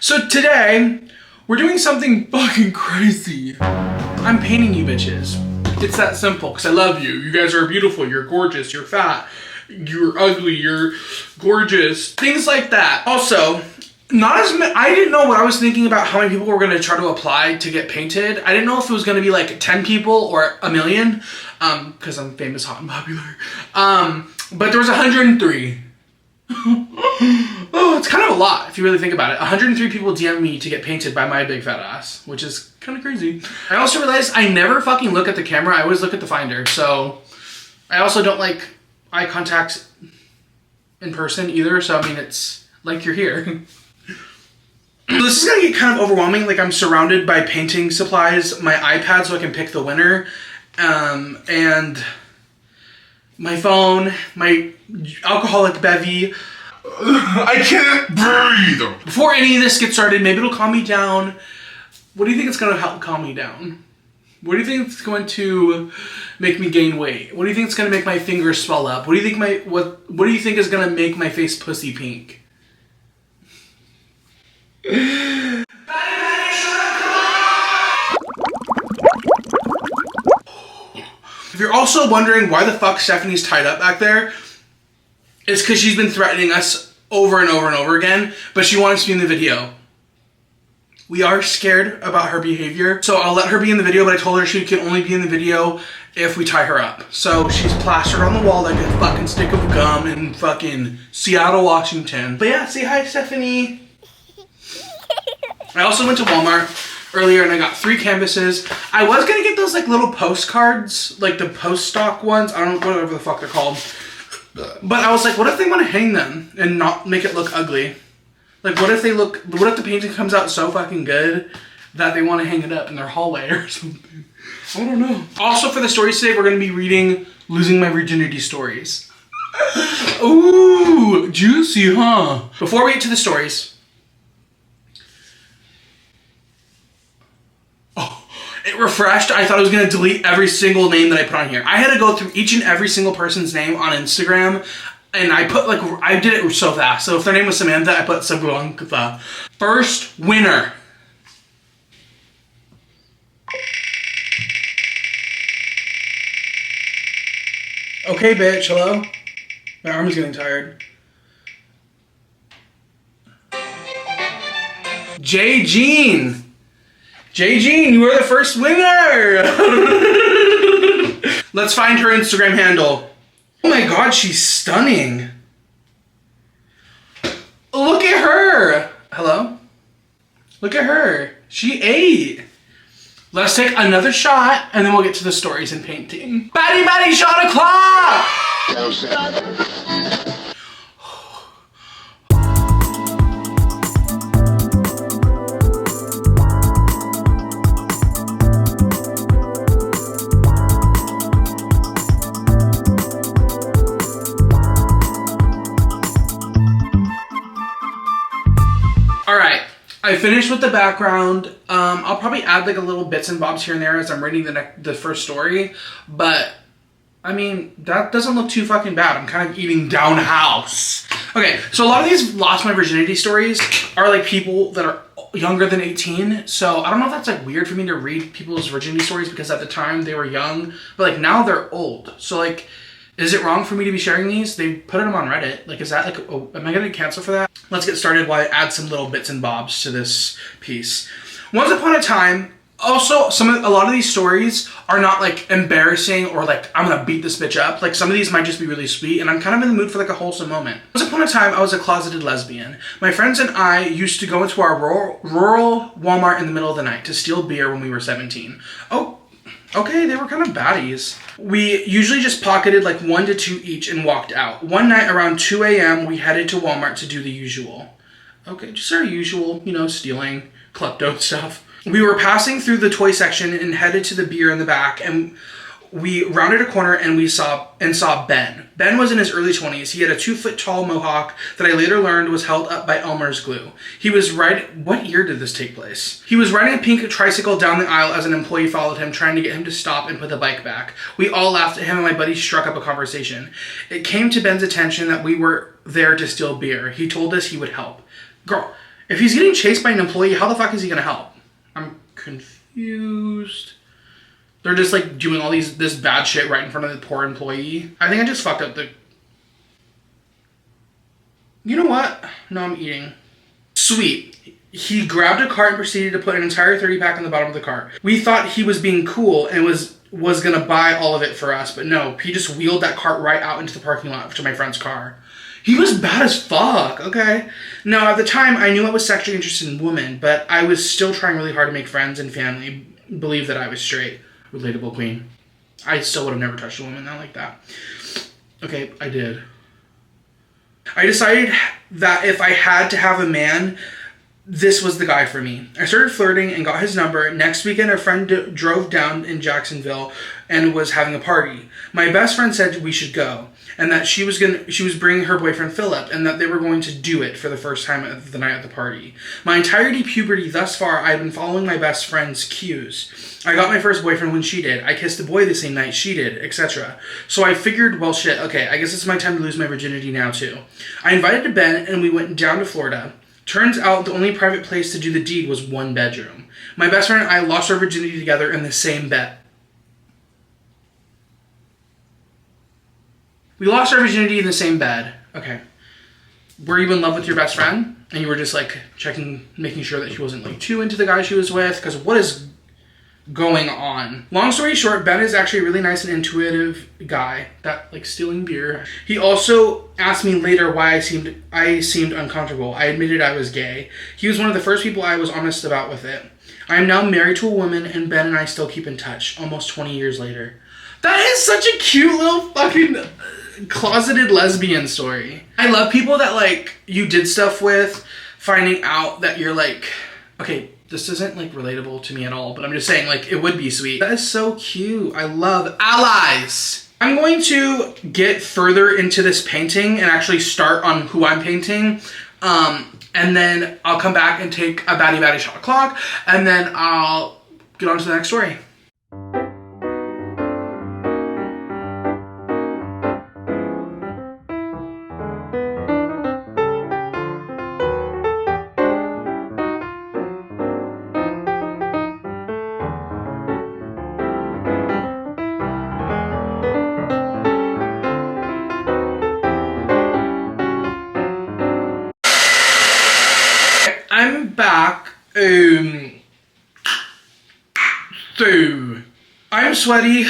So today, we're doing something fucking crazy. I'm painting you bitches. It's that simple, because I love you. You guys are beautiful, you're gorgeous, you're fat, you're ugly, you're gorgeous. Things like that. Also, not as many, I didn't know what I was thinking about how many people were gonna try to apply to get painted. I didn't know if it was gonna be like 10 people or a million, because I'm famous, hot, and popular. But there was 103. Oh, it's kind of a lot if you really think about it. 103 people DM me to get painted by my big fat ass, which is kind of crazy. I also realized I never fucking look at the camera. I always look at the finder. So I also don't like eye contact in person either. So I mean, it's like you're here. This is gonna get kind of overwhelming. Like I'm surrounded by painting supplies, my iPad so I can pick the winner, and my phone, my alcoholic bevy. I can't breathe. Before any of this gets started, maybe it'll calm me down. What do you think it's going to help calm me down? What do you think it's going to make me gain weight? What do you think it's going to make my fingers swell up? What do you think what do you think is going to make my face pussy pink? If you're also wondering why the fuck Stephanie's tied up back there, it's because she's been threatening us over and over and over again, but she wants to be in the video. We are scared about her behavior, so I'll let her be in the video, but I told her she can only be in the video if we tie her up. So she's plastered on the wall like a fucking stick of gum in fucking Seattle, Washington. But yeah, say hi, Stephanie. I also went to Walmart earlier and I got 3 canvases. I was gonna get those like little postcards, like the post stock ones. I don't know, whatever the fuck they're called. But I was like, what if they want to hang them and not make it look ugly? Like, what if the painting comes out so fucking good that they want to hang it up in their hallway or something? I don't know. Also, for the stories today, we're going to be reading Losing My Virginity stories. Ooh, juicy, huh? Before we get to the stories, it refreshed. I thought I was going to delete every single name that I put on here. I had to go through each and every single person's name on Instagram, and I put I did it so fast. So if their name was Samantha, I put Samantha. First winner. Okay, bitch, hello? My arm is getting tired. J. Jean. J. Jean, you are the first winner! Let's find her Instagram handle. Oh my god, she's stunning. Look at her! Hello? Look at her. She ate. Let's take another shot and then we'll get to the stories and painting. Batty shot o'clock! I finished with the background. I'll probably add like a little bits and bobs here and there as I'm reading the first story, but I mean, that doesn't look too fucking bad. I'm kind of eating down house. Okay, so a lot of these lost my virginity stories are like people that are younger than 18, so I don't know if that's like weird for me to read people's virginity stories because at the time they were young, but like now they're old. So like, is it wrong for me to be sharing these? They put them on Reddit. Like, is that like, oh, am I gonna get canceled for that? Let's get started while I add some little bits and bobs to this piece. Once upon a time, also, a lot of these stories are not like embarrassing or like, I'm gonna beat this bitch up. Like some of these might just be really sweet and I'm kind of in the mood for like a wholesome moment. Once upon a time, I was a closeted lesbian. My friends and I used to go into our rural Walmart in the middle of the night to steal beer when we were 17. Oh, okay, they were kind of baddies. We usually just pocketed like 1 to 2 each and walked out. One night around 2 a.m. we headed to Walmart to do the usual. Okay, just our usual, you know, stealing, klepto stuff. We were passing through the toy section and headed to the beer in the back, and we rounded a corner and we saw Ben. Ben was in his early 20s. He had a 2-foot-tall mohawk that I later learned was held up by Elmer's glue. He was what year did this take place? He was riding a pink tricycle down the aisle as an employee followed him, trying to get him to stop and put the bike back. We all laughed at him and my buddy struck up a conversation. It came to Ben's attention that we were there to steal beer. He told us he would help. Girl, If he's getting chased by an employee, how the fuck is he gonna help? I'm confused. They're just like doing all this bad shit right in front of the poor employee. I think I just fucked up the... You know what? No, I'm eating. Sweet. He grabbed a cart and proceeded to put an entire 30 pack on the bottom of the cart. We thought he was being cool and was gonna buy all of it for us, but no, he just wheeled that cart right out into the parking lot to my friend's car. He was bad as fuck, okay? Now, at the time, I knew I was sexually interested in women, but I was still trying really hard to make friends and family believe that I was straight. Relatable queen. I still would have never touched a woman like that. Okay, I did. I decided that if I had to have a man, this was the guy for me. I started flirting and got his number. Next weekend, a friend drove down in Jacksonville and was having a party. My best friend said we should go, and that she was bringing her boyfriend Philip, and that they were going to do it for the first time of the night at the party. My entirety puberty thus far, I had been following my best friend's cues. I got my first boyfriend when she did. I kissed a boy the same night she did, etc. So I figured, well, shit, okay, I guess it's my time to lose my virginity now too. I invited Ben, and we went down to Florida. Turns out the only private place to do the deed was one bedroom. My best friend and I lost our virginity together in the same bed. We lost our virginity in the same bed. Okay. Were you in love with your best friend? And you were just like checking, making sure that she wasn't like too into the guy she was with? Because what is going on? Long story short, Ben is actually a really nice and intuitive guy. That like stealing beer. He also asked me later why I seemed uncomfortable. I admitted I was gay. He was one of the first people I was honest about with it. I am now married to a woman, and Ben and I still keep in touch almost 20 years later. That is such a cute little fucking closeted lesbian story. I love people that like you did stuff with, finding out that you're like, okay, this isn't like relatable to me at all, but I'm just saying like it would be sweet. That is so cute. I love allies. I'm going to get further into this painting and actually start on who I'm painting. And then I'll come back and take a baddie shot clock, and then I'll get on to the next story. I'm back. So I'm sweaty.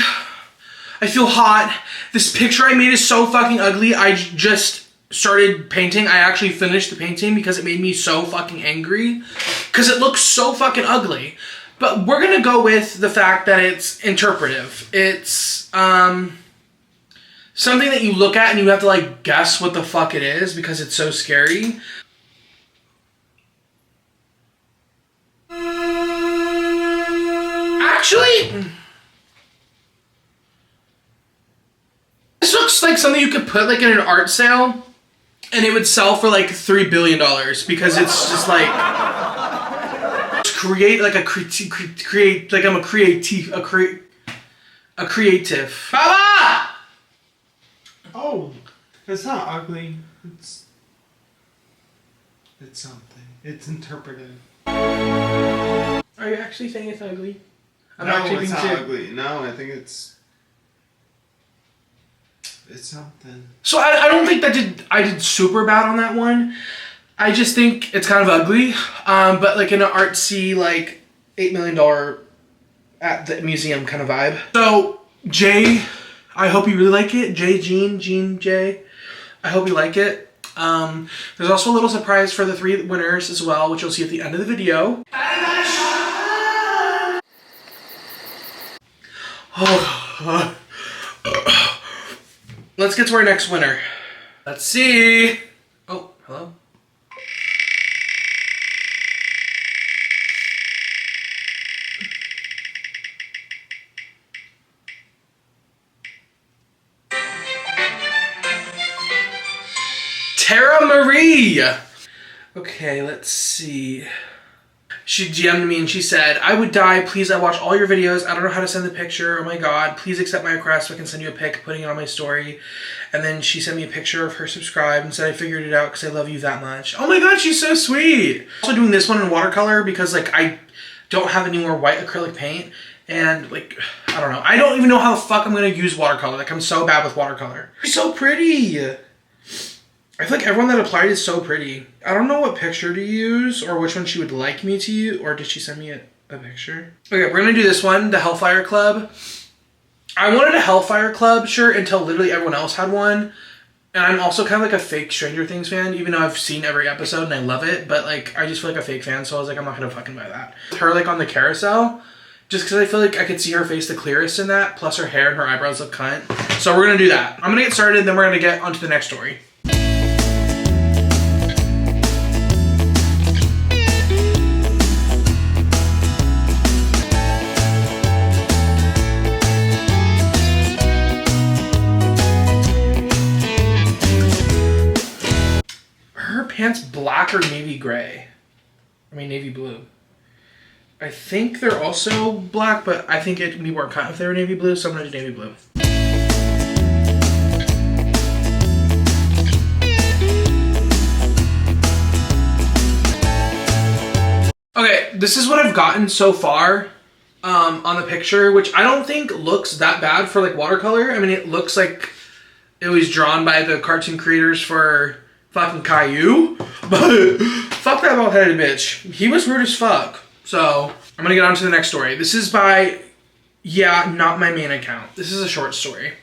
I feel hot. This picture I made is so fucking ugly. I just started painting. I actually finished the painting because it made me so fucking angry. Because it looks so fucking ugly. But we're gonna go with the fact that it's interpretive. It's something that you look at and you have to like guess what the fuck it is because it's so scary. Actually, this looks like something you could put like in an art sale and it would sell for like $3 billion because it's just like create like create like I'm a creative. Baba! Oh, it's not ugly. It's something. It's interpretive. Are you actually saying it's ugly? I'm no, actually it's not being ugly. No, I think it's something. So I don't think I did super bad on that one. I just think it's kind of ugly, but like in an artsy like $8 million at the museum kind of vibe. So Jay, I hope you really like it. Jean Jay, I hope you like it. There's also a little surprise for the 3 winners as well, which you'll see at the end of the video. Let's get to our next winner. Let's see. Oh, hello. Tara Marie. Okay, let's see. She DM'd me and she said, I would die. Please, I watch all your videos. I don't know how to send the picture. Oh my God. Please accept my request so I can send you a pic, putting it on my story. And then she sent me a picture of her subscribed and said, I figured it out because I love you that much. Oh my God, she's so sweet. Also doing this one in watercolor because like I don't have any more white acrylic paint. And like, I don't know. I don't even know how the fuck I'm going to use watercolor. Like I'm so bad with watercolor. She's so pretty. I feel like everyone that applied is so pretty. I don't know what picture to use or which one she would like me to use. Or did she send me a picture? Okay, we're going to do this one, the Hellfire Club. I wanted a Hellfire Club shirt until literally everyone else had one. And I'm also kind of like a fake Stranger Things fan, even though I've seen every episode and I love it. But like, I just feel like a fake fan, so I was like, I'm not going to fucking buy that. Her like on the carousel, just because I feel like I could see her face the clearest in that, plus her hair and her eyebrows look cunt. So we're going to do that. I'm going to get started, and then we're going to get onto the next story. Pants black or navy gray. I mean navy blue. I think they're also black, but I think it'd be more cut if they were navy blue, so I'm gonna do navy blue. Okay, this is what I've gotten so far on the picture, which I don't think looks that bad for like watercolor. I mean, it looks like it was drawn by the cartoon creators for fucking Caillou, but fuck that bald-headed bitch. He was rude as fuck. So, I'm gonna get on to the next story. This is by, yeah, not my main account. This is a short story.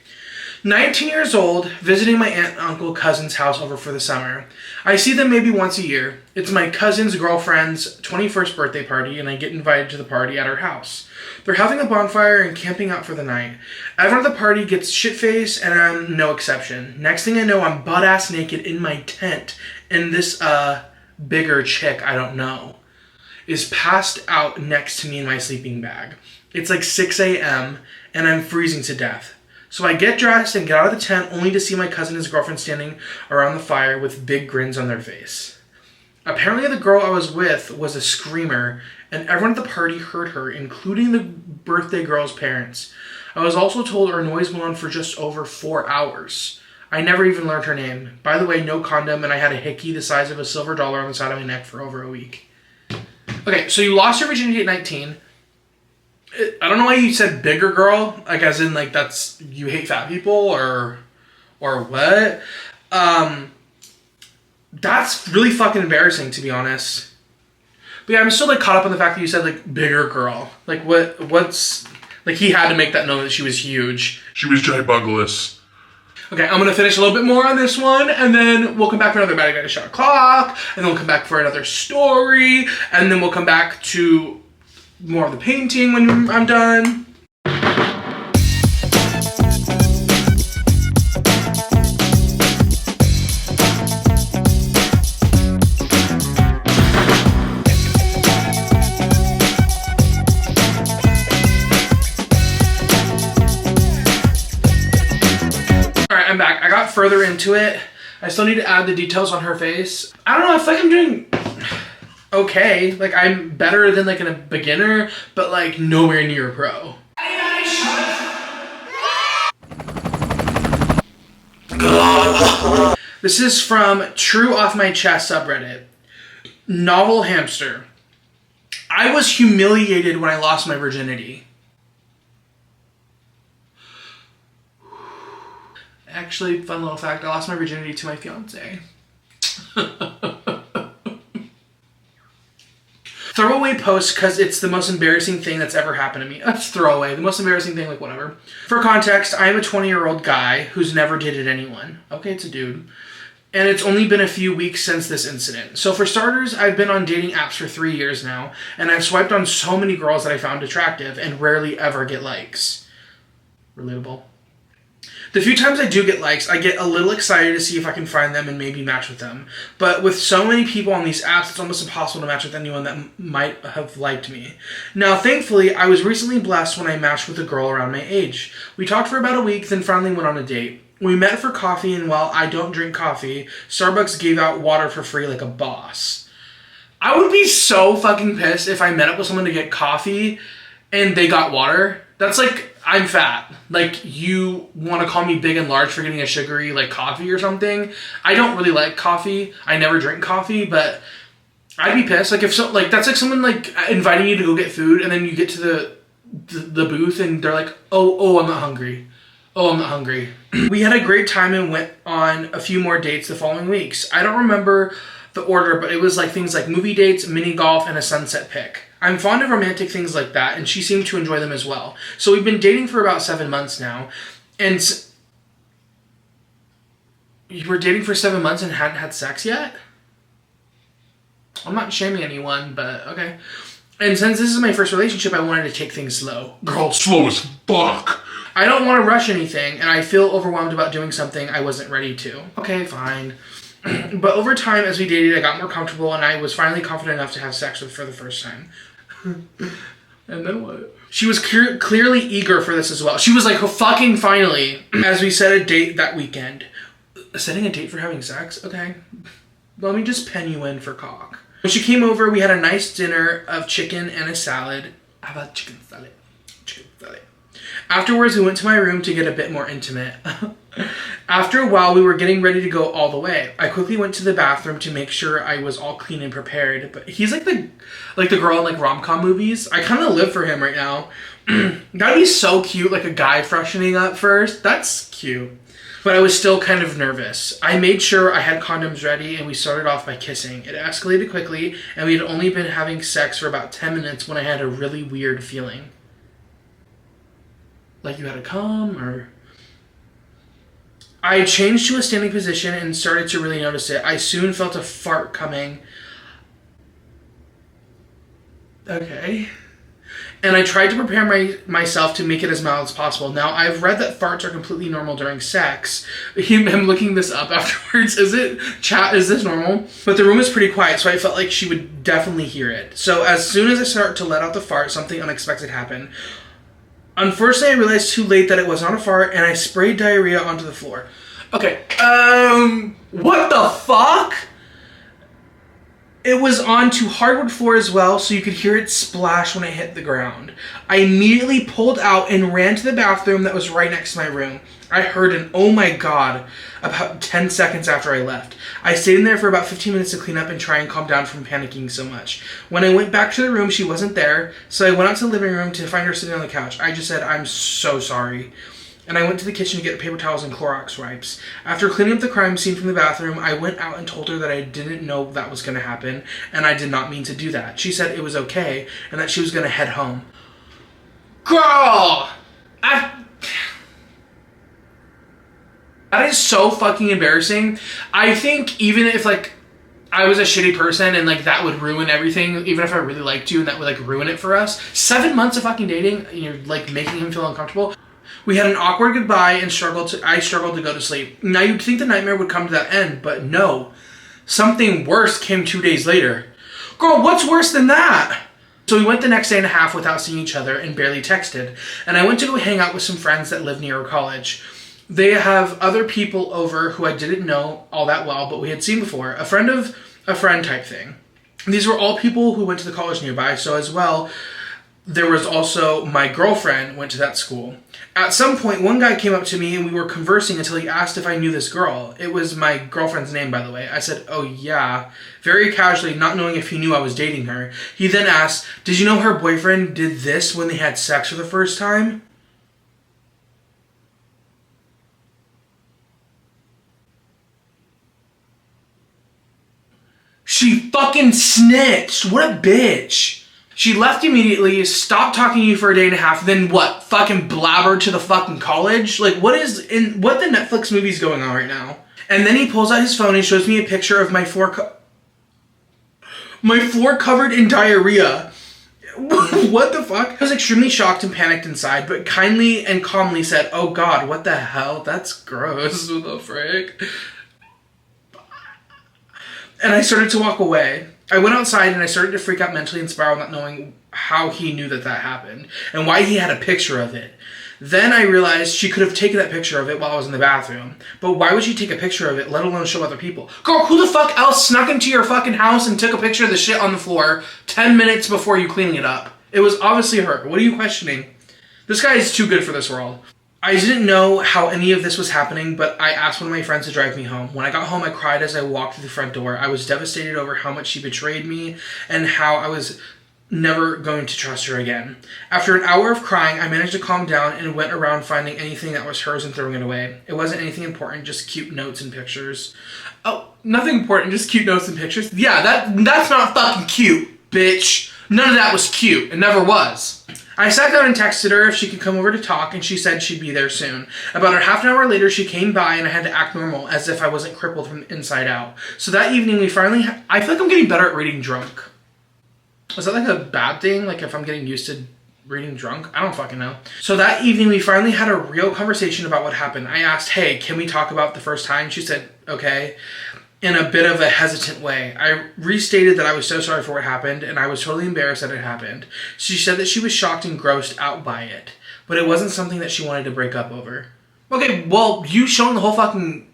19 years old, visiting my aunt and uncle cousin's house over for the summer. I see them maybe once a year. It's my cousin's girlfriend's 21st birthday party, and I get invited to the party at her house. They're having a bonfire and camping out for the night. Everyone at the party gets shit-faced, and I'm no exception. Next thing I know, I'm butt-ass naked in my tent, and this, bigger chick I don't know is passed out next to me in my sleeping bag. It's like 6 a.m., and I'm freezing to death. So I get dressed and get out of the tent only to see my cousin and his girlfriend standing around the fire with big grins on their face. Apparently the girl I was with was a screamer, and everyone at the party heard her, including the birthday girl's parents. I was also told her noise went on for just over 4 hours. I never even learned her name. By the way, no condom, and I had a hickey the size of a silver dollar on the side of my neck for over a week. Okay, so you lost your virginity at 19. I don't know why you said bigger girl, like as in like that's you hate fat people or what. That's really fucking embarrassing, to be honest. But yeah, I'm still like caught up on the fact that you said like bigger girl. Like what's like he had to make that known that she was huge. She was gigantic. Okay, I'm gonna finish a little bit more on this one, and then we'll come back for another Bad Guy Shot Clock, and then we'll come back for another story, and then we'll come back to more of the painting when I'm done. Alright, I'm back. I got further into it. I still need to add the details on her face. I don't know, I feel like I'm doing okay. Like, I'm better than, like, a beginner, but, like, nowhere near a pro. This is from True Off My Chest subreddit. Novel Hamster. I was humiliated when I lost my virginity. Actually, fun little fact, I lost my virginity to my fiance. Throwaway post because it's the most embarrassing thing that's ever happened to me. That's throwaway. The most embarrassing thing, like whatever. For context, I am a 20-year-old guy who's never dated anyone. Okay, it's a dude. And it's only been a few weeks since this incident. So for starters, I've been on dating apps for 3 years now, and I've swiped on so many girls that I found attractive and rarely ever get likes. Relatable. The few times I do get likes, I get a little excited to see if I can find them and maybe match with them. But with so many people on these apps, it's almost impossible to match with anyone that might have liked me. Now, thankfully, I was recently blessed when I matched with a girl around my age. We talked for about a week, then finally went on a date. We met for coffee, and while I don't drink coffee, Starbucks gave out water for free like a boss. I would be so fucking pissed if I met up with someone to get coffee and they got water. That's like, I'm fat. Like, you want to call me big and large for getting a sugary, like, coffee or something. I don't really like coffee. I never drink coffee, but I'd be pissed. Like, if so, like, that's like someone, like, inviting you to go get food, and then you get to the booth, and they're like, oh, I'm not hungry. Oh, I'm not hungry. We had a great time and went on a few more dates the following weeks. I don't remember the order, but it was like things like movie dates, mini golf, and a sunset pic. I'm fond of romantic things like that, and she seemed to enjoy them as well. So we've been dating for about 7 months now, and you were dating for 7 months and hadn't had sex yet? I'm not shaming anyone, but okay. And since this is my first relationship, I wanted to take things slow. Girl, Slow as fuck. I don't want to rush anything, and I feel overwhelmed about doing something I wasn't ready to. Okay, fine. But over time, as we dated, I got more comfortable, and I was finally confident enough to have sex with for the first time. And then what? She was clearly eager for this as well. She was like, oh, fucking finally, as we set a date that weekend. Setting a date for having sex? Okay. Let me just pen you in for cock. When she came over, we had a nice dinner of chicken and a salad. How about chicken salad? Chicken salad. Afterwards, we went to my room to get a bit more intimate. After a while, we were getting ready to go all the way. I quickly went to the bathroom to make sure I was all clean and prepared. But he's like the girl in like rom-com movies. I kind of live for him right now. That'd be so cute, like a guy freshening up first. That's cute. But I was still kind of nervous. I made sure I had condoms ready, and we started off by kissing. It escalated quickly, and we had only been having sex for about 10 minutes when I had a really weird feeling. Like you had to come, or... I changed to a standing position and started to really notice it. I soon felt a fart coming. Okay. And I tried to prepare myself to make it as mild as possible. Now, I've read that farts are completely normal during sex. I'm looking this up afterwards. Is this normal? But the room was pretty quiet, so I felt like she would definitely hear it. So as soon as I started to let out the fart, something unexpected happened. Unfortunately, I realized too late that it was not a fart, and I sprayed diarrhea onto the floor. Okay, what the fuck? It was onto hardwood floor as well, so you could hear it splash when it hit the ground. I immediately pulled out and ran to the bathroom that was right next to my room. I heard an oh my god about 10 seconds after I left. I stayed in there for about 15 minutes to clean up and try and calm down from panicking so much. When I went back to the room, she wasn't there, so I went out to the living room to find her sitting on the couch. I just said, I'm so sorry. And I went to the kitchen to get paper towels and Clorox wipes. After cleaning up the crime scene from the bathroom, I went out and told her that I didn't know that was going to happen, and I did not mean to do that. She said it was okay, and that she was going to head home. Girl! That is so fucking embarrassing. I think even if, like, I was a shitty person and, like, that would ruin everything, even if I really liked you and that would, like, ruin it for us. 7 months of fucking dating, and you're, like, making him feel uncomfortable. We had an awkward goodbye and I struggled to go to sleep. Now you'd think the nightmare would come to that end, but no. Something worse came 2 days later. Girl, what's worse than that? So we went the next day and a half without seeing each other and barely texted. And I went to go hang out with some friends that live near our college. They have other people over who I didn't know all that well, but we had seen before. A friend of a friend type thing. These were all people who went to the college nearby, so as well... There was also my girlfriend went to that school. At some point, one guy came up to me and we were conversing until he asked if I knew this girl. It was my girlfriend's name, by the way. I said, oh yeah, very casually, not knowing if he knew I was dating her. He then asked, did you know her boyfriend did this when they had sex for the first time? She fucking snitched. What a bitch. She left immediately, stopped talking to you for a day and a half, then what? Fucking blabbered to the fucking college? Like, what the Netflix movie's going on right now? And then he pulls out his phone and shows me a picture of my floor covered in diarrhea. What the fuck? I was extremely shocked and panicked inside, but kindly and calmly said, oh god, what the hell? That's gross. What the frick? And I started to walk away. I went outside and I started to freak out mentally and spiral, not knowing how he knew that happened and why he had a picture of it. Then I realized she could have taken that picture of it while I was in the bathroom. But why would she take a picture of it, let alone show other people? Girl, who the fuck else snuck into your fucking house and took a picture of the shit on the floor 10 minutes before you cleaning it up? It was obviously her. What are you questioning? This guy is too good for this world. I didn't know how any of this was happening, but I asked one of my friends to drive me home. When I got home, I cried as I walked through the front door. I was devastated over how much she betrayed me and how I was never going to trust her again. After an hour of crying, I managed to calm down and went around finding anything that was hers and throwing it away. It wasn't anything important, just cute notes and pictures. Oh, nothing important, just cute notes and pictures? Yeah, that's not fucking cute, bitch. None of that was cute. It never was. I sat down and texted her if she could come over to talk, and she said she'd be there soon. About a half an hour later, she came by, and I had to act normal, as if I wasn't crippled from the inside out. So that evening, we finally... I feel like I'm getting better at reading drunk. Is that like a bad thing? Like if I'm getting used to reading drunk? I don't fucking know. So that evening, we finally had a real conversation about what happened. I asked, hey, can we talk about the first time? She said, okay, in a bit of a hesitant way. I restated that I was so sorry for what happened, and I was totally embarrassed that it happened. She said that she was shocked and grossed out by it, but it wasn't something that she wanted to break up over. Okay, well, you showing the whole fucking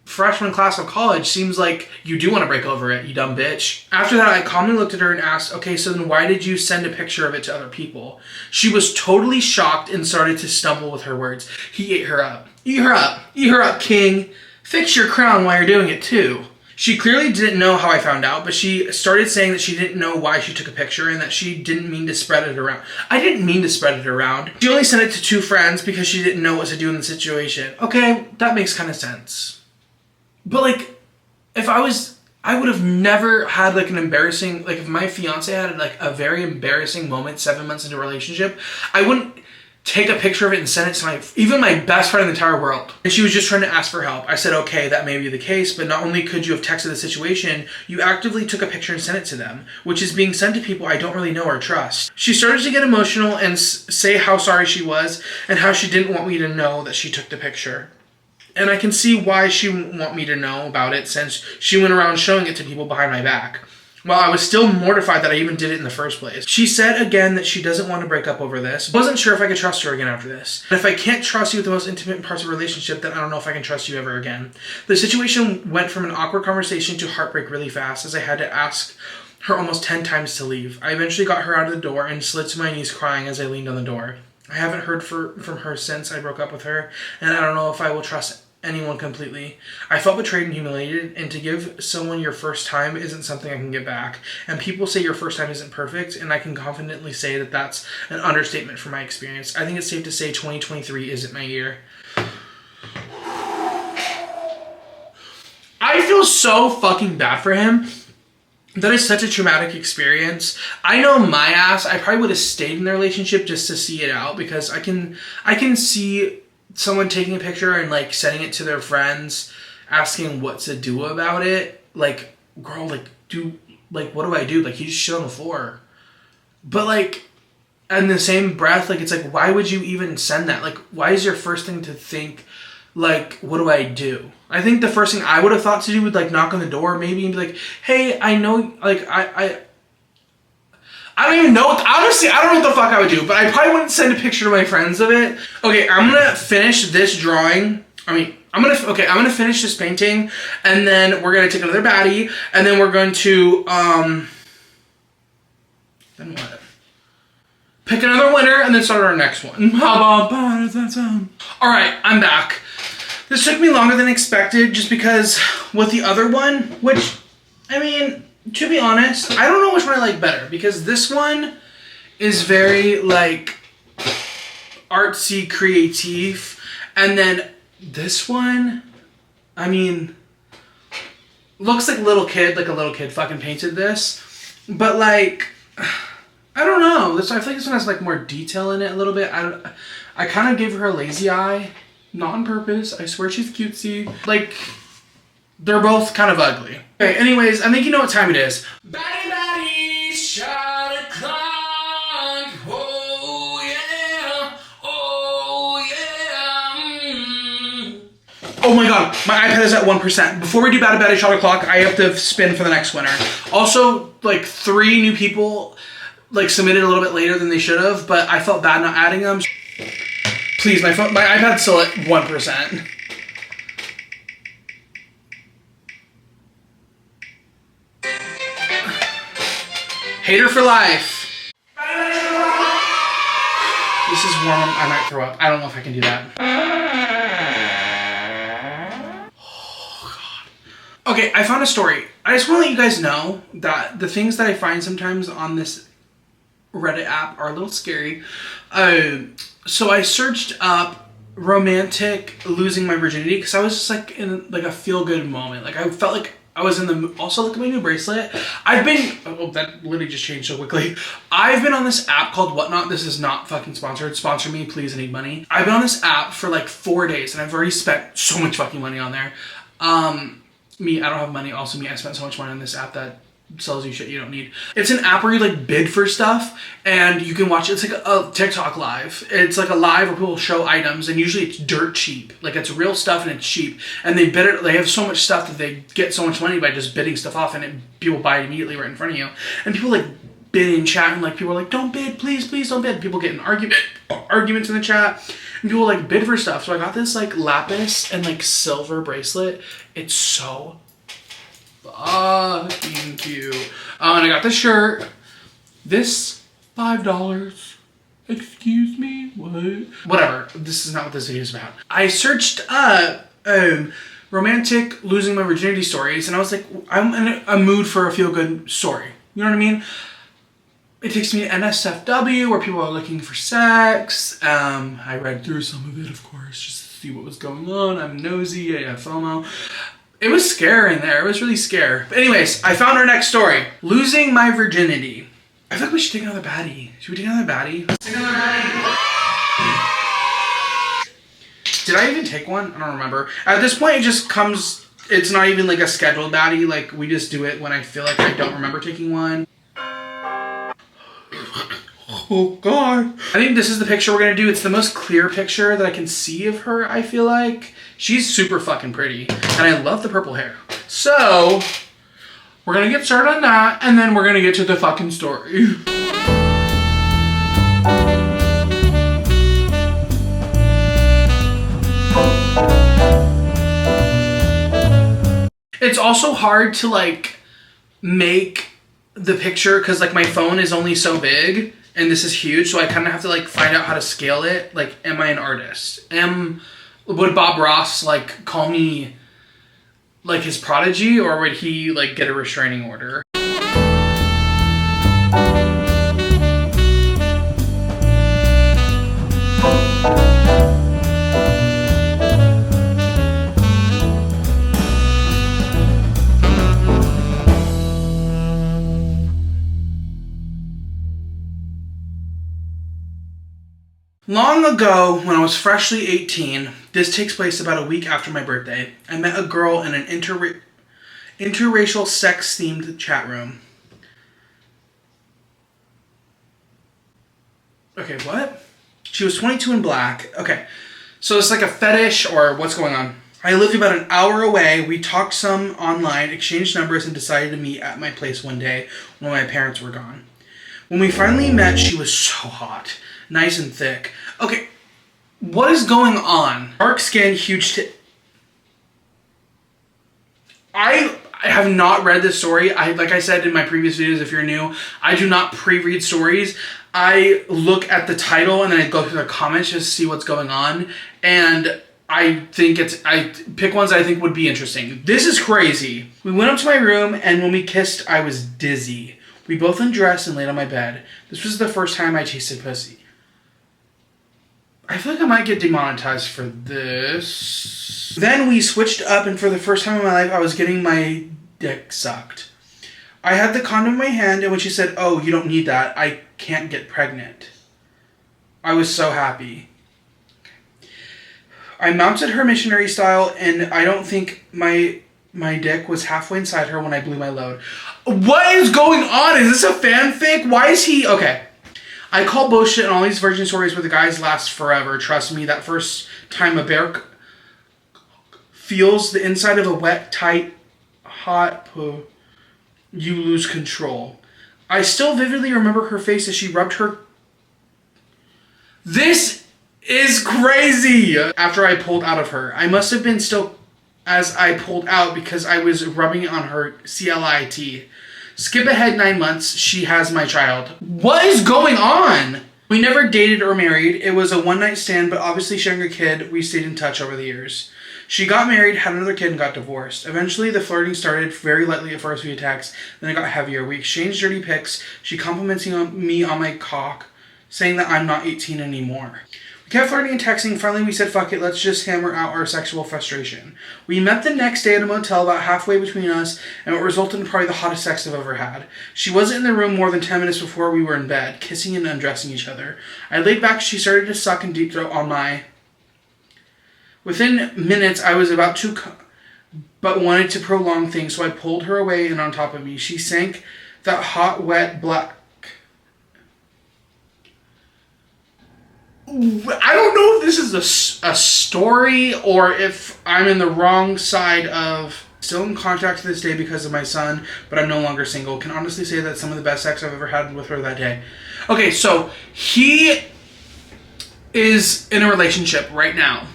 freshman class of college seems like you do want to break over it, you dumb bitch. After that, I calmly looked at her and asked, okay, so then why did you send a picture of it to other people? She was totally shocked and started to stumble with her words. He ate her up. Eat her up. Eat her up, king. Fix your crown while you're doing it, too. She clearly didn't know how I found out, but she started saying that she didn't know why she took a picture and that she didn't mean to spread it around. I didn't mean to spread it around. She only sent it to 2 friends because she didn't know what to do in the situation. Okay, that makes kind of sense. But, like, if I would have never had, like, an embarrassing, like, if my fiance had, like, a very embarrassing moment 7 months into a relationship, I wouldn't take a picture of it and send it to even my best friend in the entire world. And she was just trying to ask for help. I said, okay, that may be the case, but not only could you have texted the situation, you actively took a picture and sent it to them, which is being sent to people I don't really know or trust. She started to get emotional and say how sorry she was and how she didn't want me to know that she took the picture. And I can see why she wouldn't want me to know about it since she went around showing it to people behind my back. While I was still mortified that I even did it in the first place. She said again that she doesn't want to break up over this. Wasn't sure if I could trust her again after this. And if I can't trust you with the most intimate parts of a relationship, then I don't know if I can trust you ever again. The situation went from an awkward conversation to heartbreak really fast as I had to ask her almost 10 times to leave. I eventually got her out of the door and slid to my knees crying as I leaned on the door. I haven't heard from her since I broke up with her, and I don't know if I will trust anyone completely. I felt betrayed and humiliated, and to give someone your first time isn't something I can get back. And people say your first time isn't perfect, and I can confidently say that that's an understatement from my experience. I think it's safe to say 2023 isn't my year. I feel so fucking bad for him. That is such a traumatic experience. I know my ass, I probably would have stayed in the relationship just to see it out, because I can see someone taking a picture and like sending it to their friends, asking what to do about it. Like, girl, like, what do I do? Like, you just shit on the floor. But like, in the same breath, like, it's like, why would you even send that? Like, why is your first thing to think, like, what do I do? I think the first thing I would have thought to do would like knock on the door maybe and be like, hey, I know, like, I don't even know. Honestly, I don't know what the fuck I would do, but I probably wouldn't send a picture to my friends of it. Okay, I'm gonna finish this drawing. I'm gonna finish this painting, and then we're gonna take another baddie, and then we're going to, then what? Pick another winner, and then start our next one. How about that sound? Alright, I'm back. This took me longer than expected, just because with the other one, which, I mean, to be honest, I don't know which one I like better, because this one is very, like, artsy, creative, and then this one, I mean, looks like a little kid fucking painted this, but, like, I don't know, I think this one has, like, more detail in it a little bit. I kind of gave her a lazy eye, not on purpose, I swear she's cutesy, like, they're both kind of ugly. Okay, anyways, I think you know what time it is. Batty, shot o'clock. Oh yeah, oh yeah. Oh my god, my iPad is at 1%. Before we do Batty, shot o'clock, I have to spin for the next winner. Also, like 3 new people like submitted a little bit later than they should have, but I felt bad not adding them. Please, my iPad's still at 1%. Hater for life. This is warm. I might throw up. I don't know if I can do that. Oh, God. Okay, I found a story. I just want to let you guys know that the things that I find sometimes on this Reddit app are a little scary. So I searched up romantic losing my virginity because I was just like in like a feel good moment. Like I felt like I was in the also look at my new bracelet. I've been that literally just changed so quickly. I've been on this app called Whatnot. This is not fucking sponsored. Sponsor me, please. I need money. I've been on this app for like 4 days and I've already spent so much fucking money on there. Me, I don't have money. Also, me, I spent so much money on this app that sells you shit you don't need. It's an app where you like bid for stuff and you can watch it. It's like a TikTok live. It's like a live where people show items and usually it's dirt cheap. Like it's real stuff and it's cheap. And they bid it. They have so much stuff that they get so much money by just bidding stuff off and people buy it immediately right in front of you. And people like bid in chat and like people are like, don't bid, please, please don't bid. People get in arguments in the chat and people like bid for stuff. So I got this like lapis and like silver bracelet. It's so fucking cute. And I got this shirt. This $5. Excuse me? What? Whatever. This is not what this video is about. I searched romantic losing my virginity stories and I was like, I'm in a mood for a feel-good story. You know what I mean? It takes me to NSFW where people are looking for sex. I read through some of it, of course, just to see what was going on. I'm nosy. I have FOMO. It was scary in there. It was really scary. But anyways, I found our next story. Losing my virginity. I feel like we should take another baddie. Should we take another baddie? Let's take another baddie. Did I even take one? I don't remember. At this point, it just comes... It's not even like a scheduled baddie. Like, we just do it when I feel like I don't remember taking one. Oh, God. I think this is the picture we're going to do. It's the most clear picture that I can see of her, I feel like. She's super fucking pretty. And I love the purple hair. So, we're going to get started on that. And then we're going to get to the fucking story. It's also hard to, like, make the picture because, like, my phone is only so big. And this is huge, so I kind of have to like find out how to scale it. Like, am I an artist? Would Bob Ross like call me like his prodigy, or would he like get a restraining order? Long ago, when I was freshly 18, this takes place about a week after my birthday, I met a girl in an interracial sex-themed chat room. Okay, what? She was 22 and black. Okay, so it's like a fetish or what's going on? I lived about an hour away. We talked some online, exchanged numbers, and decided to meet at my place one day when my parents were gone. When we finally met, she was so hot. Nice and thick. Okay, what is going on? Dark skin, huge I have not read this story. Like I said in my previous videos, if you're new, I do not pre-read stories. I look at the title and then I go through the comments just to see what's going on. And I pick ones I think would be interesting. This is crazy. We went up to my room and when we kissed, I was dizzy. We both undressed and laid on my bed. This was the first time I tasted pussy. I feel like I might get demonetized for this. Then we switched up and for the first time in my life, I was getting my dick sucked. I had the condom in my hand and when she said, "Oh, you don't need that. I can't get pregnant." I was so happy. I mounted her missionary style and I don't think my dick was halfway inside her when I blew my load. What is going on? Is this a fanfic? Why is he... Okay. I call bullshit on all these virgin stories where the guys last forever. Trust me, that first time a bear feels the inside of a wet, tight, hot poo, you lose control. I still vividly remember her face as she rubbed her... This is crazy. After I pulled out of her, I must have been still as I pulled out because I was rubbing it on her CLIT. Skip ahead 9 months, she has my child. What is going on? We never dated or married. It was a one-night stand, but obviously she had a kid. We stayed in touch over the years. She got married, had another kid, and got divorced. Eventually, the flirting started very lightly at first via text, then it got heavier. We exchanged dirty pics. She complimenting me on my cock, saying that I'm not 18 anymore. We kept flirting and texting. Finally, we said, fuck it, let's just hammer out our sexual frustration. We met the next day at a motel about halfway between us, and what resulted in probably the hottest sex I've ever had. She wasn't in the room more than 10 minutes before we were in bed, kissing and undressing each other. I laid back, she started to suck and deep throat on my... Within minutes, I was about to but wanted to prolong things, so I pulled her away and on top of me. She sank that hot, wet, black... I don't know if this is a story or if I'm in the wrong side of... Still in contact to this day because of my son, but I'm no longer single. Can honestly say that some of the best sex I've ever had with her that day. Okay, so he is in a relationship right now.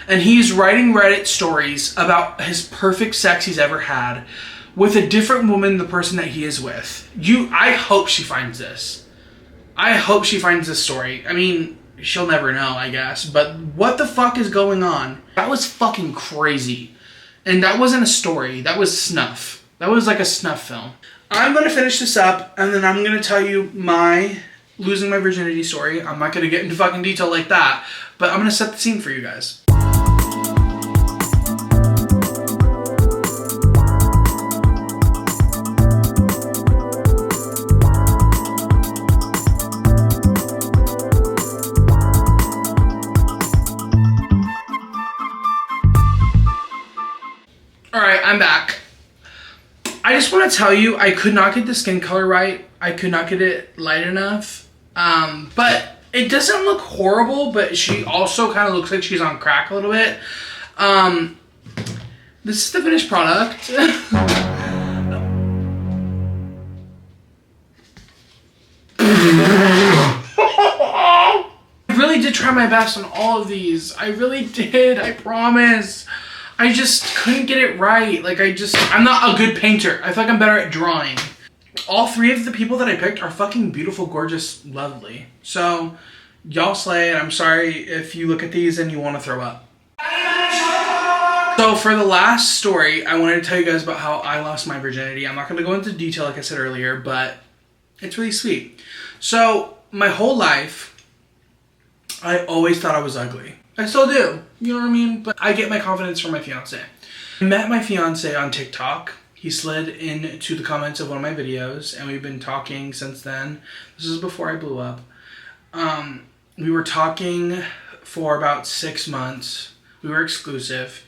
And he's writing Reddit stories about his perfect sex he's ever had with a different woman than the person that he is with. I hope she finds this. I hope she finds this story. I mean, she'll never know, I guess. But what the fuck is going on? That was fucking crazy. And that wasn't a story. That was snuff. That was like a snuff film. I'm going to finish this up, and then I'm going to tell you my losing my virginity story. I'm not going to get into fucking detail like that, but I'm going to set the scene for you guys. Alright, I'm back. I just want to tell you, I could not get the skin color right. I could not get it light enough. But it doesn't look horrible, but she also kind of looks like she's on crack a little bit. This is the finished product. I really did try my best on all of these. I really did, I promise. I just couldn't get it right. I'm not a good painter. I feel like I'm better at drawing. All 3 of the people that I picked are fucking beautiful, gorgeous, lovely. So, y'all slay, and I'm sorry if you look at these and you want to throw up. So, for the last story, I wanted to tell you guys about how I lost my virginity. I'm not going to go into detail like I said earlier, but it's really sweet. So, my whole life, I always thought I was ugly. I still do, you know what I mean? But I get my confidence from my fiance. I met my fiance on TikTok. He slid into the comments of one of my videos, and we've been talking since then. This is before I blew up. We were talking for about 6 months. We were exclusive.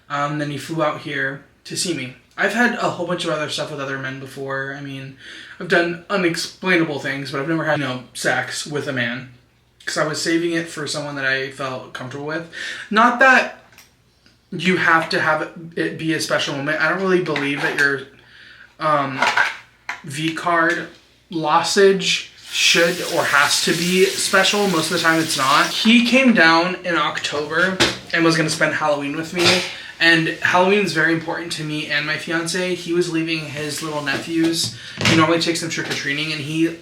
Then he flew out here to see me. I've had a whole bunch of other stuff with other men before. I mean, I've done unexplainable things, but I've never had, sex with a man. Because I was saving it for someone that I felt comfortable with. Not that you have to have it be a special moment. I don't really believe that your V-card lossage should or has to be special. Most of the time it's not. He came down in October and was going to spend Halloween with me. And Halloween is very important to me and my fiance. He was leaving his little nephews. He normally takes them trick-or-treating, and he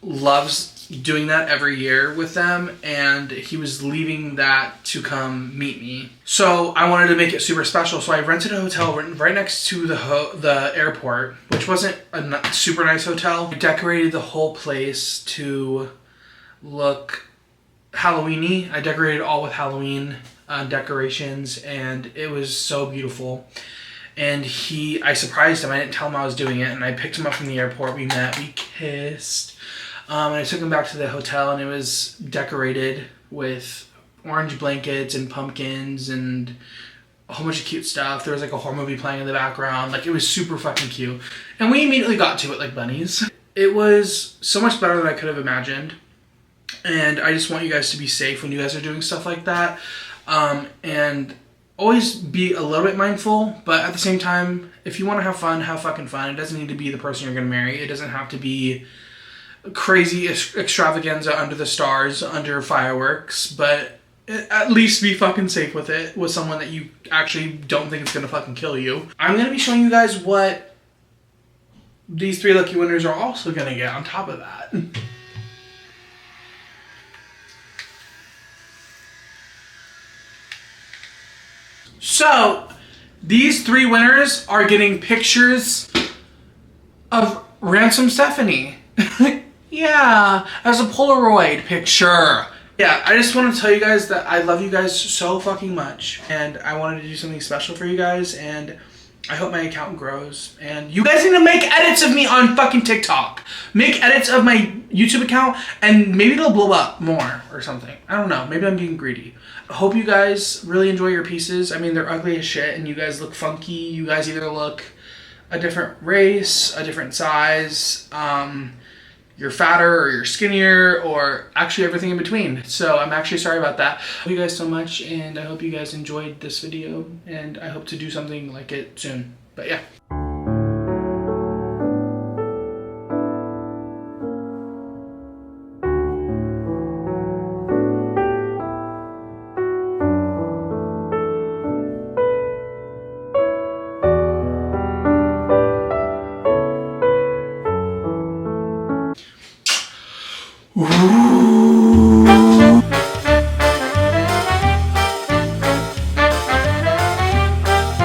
loves doing that every year with them, and he was leaving that to come meet me. So I wanted to make it super special, so I rented a hotel right next to the airport, which wasn't a super nice hotel. I decorated the whole place to look Halloween-y. I decorated all with Halloween decorations, and it was so beautiful. And I surprised him. I didn't tell him I was doing it, and I picked him up from the airport. We met, we kissed. And I took him back to the hotel, and it was decorated with orange blankets and pumpkins and a whole bunch of cute stuff. There was a horror movie playing in the background. It was super fucking cute. And we immediately got to it like bunnies. It was so much better than I could have imagined. And I just want you guys to be safe when you guys are doing stuff like that. And always be a little bit mindful, but at the same time, if you want to have fun, have fucking fun. It doesn't need to be the person you're going to marry. It doesn't have to be crazy extravaganza under the stars, under fireworks, but at least be fucking safe with it, with someone that you actually don't think is gonna fucking kill you. I'm gonna be showing you guys what these 3 lucky winners are also gonna get on top of that. So, these 3 winners are getting pictures of Ransom Stephanie. Yeah, as a Polaroid picture. Yeah, I just want to tell you guys that I love you guys so fucking much, and I wanted to do something special for you guys, and I hope my account grows. And you guys need to make edits of me on fucking TikTok. Make edits of my YouTube account, and maybe it'll blow up more or something. I don't know. Maybe I'm being greedy. I hope you guys really enjoy your pieces. I mean, they're ugly as shit, and you guys look funky. You guys either look a different race, a different size, you're fatter or you're skinnier, or actually everything in between. So I'm actually sorry about that. Thank you guys so much, and I hope you guys enjoyed this video, and I hope to do something like it soon. But yeah. Ooh.